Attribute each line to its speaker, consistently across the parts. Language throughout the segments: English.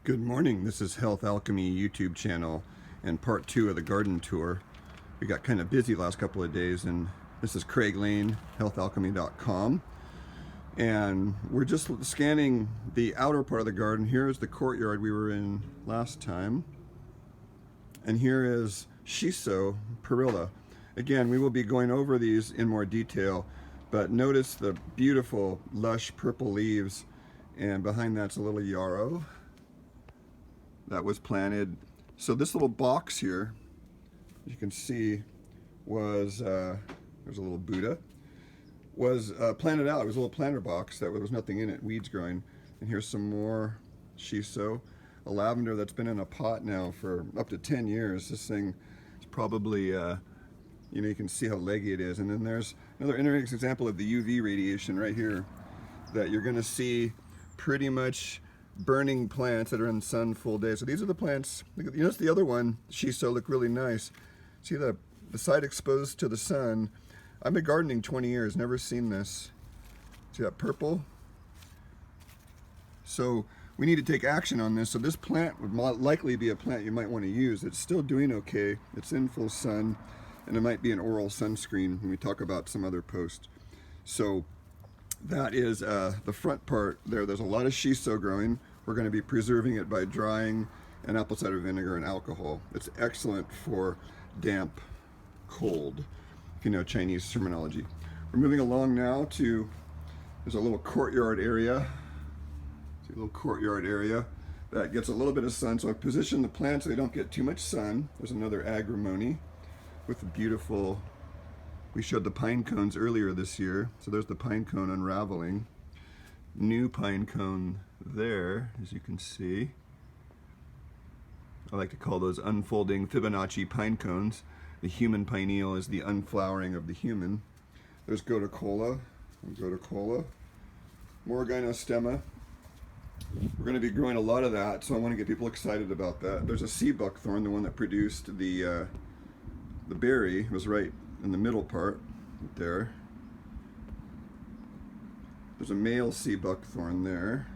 Speaker 1: Good morning. This is Health Alchemy YouTube channel and part 2 of the garden tour. We got kind of busy the last couple of days, and this is Craig Lane, healthalchemy.com. And we're just scanning the outer part of the garden. Here is the courtyard we were in last time. And here is Shiso Perilla. Again, we will be going over these in more detail, but notice the beautiful lush purple leaves, and behind that's a little yarrow that was planted. So this little box here, you can see, was there's a little Buddha, was planted out. It was a little planter box that there was nothing in it, weeds growing. And here's some more shiso, a lavender that's been in a pot now for up to 10 years. This thing is probably, you know, you can see how leggy it is. And then there's another interesting example of the UV radiation right here that you're gonna see pretty much burning plants that are in the sun full day. So these are the plants. You notice the other one, shiso, look really nice. See the side exposed to the sun. I've been gardening 20 years, never seen this. See that purple? So we need to take action on this. So this plant would likely be a plant you might want to use. It's still doing okay. It's in full sun, and it might be an oral sunscreen when we talk about some other post. So that is the front part there. There's a lot of shiso growing. We're going to be preserving it by drying and apple cider vinegar and alcohol. It's excellent for damp, cold, if you know Chinese terminology. We're moving along now to, there's a little courtyard area. See a little courtyard area that gets a little bit of sun. So I position the plants so they don't get too much sun. There's another agrimony with the beautiful, we showed the pine cones earlier this year. So there's the pine cone unraveling. New pine cone there, as you can see. I like to call those unfolding Fibonacci pine cones. The human pineal is the unflowering of the human. There's Goticola, more gynostemma. We're going to be growing a lot of that, so I want to get people excited about that. There's a sea buckthorn, the one that produced the berry. It was right in the middle part there. There's a male sea buckthorn there.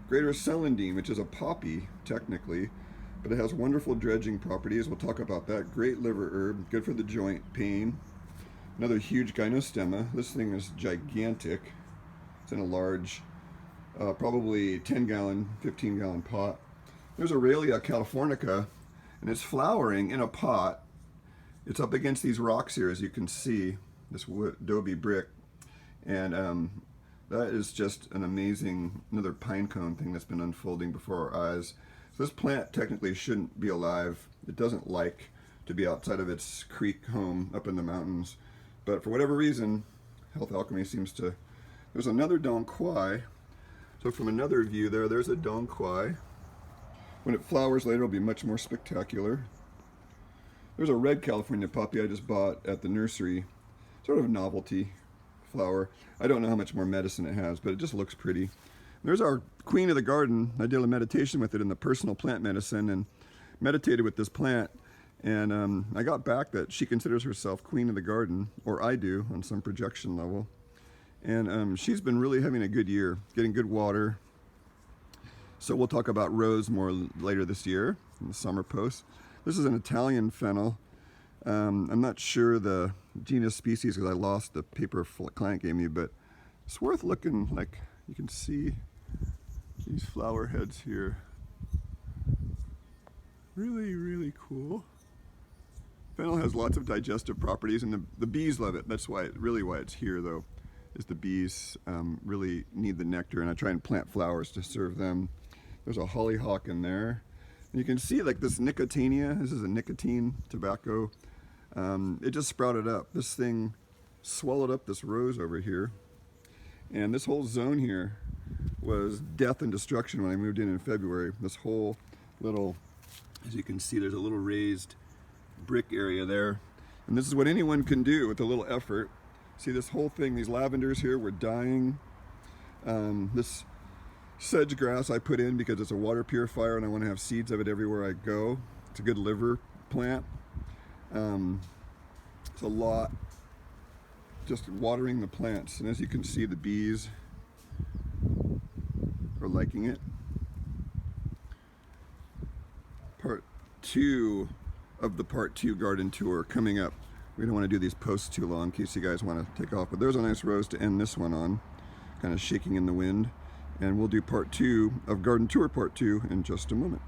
Speaker 1: Greater celandine, which is a poppy technically, but it has wonderful dredging properties. We'll talk about that. Great liver herb, good for the joint pain. Another huge gynostemma. This thing is gigantic. It's in a large, probably 10-gallon, 15-gallon pot. There's Aurelia californica, and it's flowering in a pot. It's up against these rocks here, as you can see, this adobe brick. And that is just an amazing, another pine cone thing that's been unfolding before our eyes. So this plant technically shouldn't be alive. It doesn't like to be outside of its creek home up in the mountains. But for whatever reason, Health Alchemy seems to... There's another Dong Quai. So from another view there's a Dong Quai. When it flowers later, it'll be much more spectacular. There's a red California poppy I just bought at the nursery. Sort of a novelty flower. I don't know how much more medicine it has, but it just looks pretty. There's our queen of the garden. I did a meditation with it in the personal plant medicine and meditated with this plant. And I got back that she considers herself queen of the garden, or I do on some projection level. And she's been really having a good year, getting good water. So we'll talk about rose more later this year in the summer post. This is an Italian fennel. I'm not sure the genus species because I lost the paper a client gave me, but it's worth looking. Like you can see these flower heads here. Really, really cool. Fennel has lots of digestive properties, and the bees love it. That's why, really why it's here though, is the bees really need the nectar, and I try and plant flowers to serve them. There's a hollyhock in there. And you can see like this Nicotiana, this is a nicotine tobacco. It just sprouted up. This thing swallowed up this rose over here. And this whole zone here was death and destruction when I moved in February. This whole little, as you can see, there's a little raised brick area there. And this is what anyone can do with a little effort. See this whole thing, these lavenders here were dying. This sedge grass I put in because it's a water purifier and I want to have seeds of it everywhere I go. It's a good liver plant. It's a lot just watering the plants, and as you can see, the bees are liking it. 2 of the part 2 garden tour coming up. We don't want to do these posts too long in case you guys want to take off, but there's a nice rose to end this one on, kind of shaking in the wind. And we'll do part 2 of garden tour part 2 in just a moment.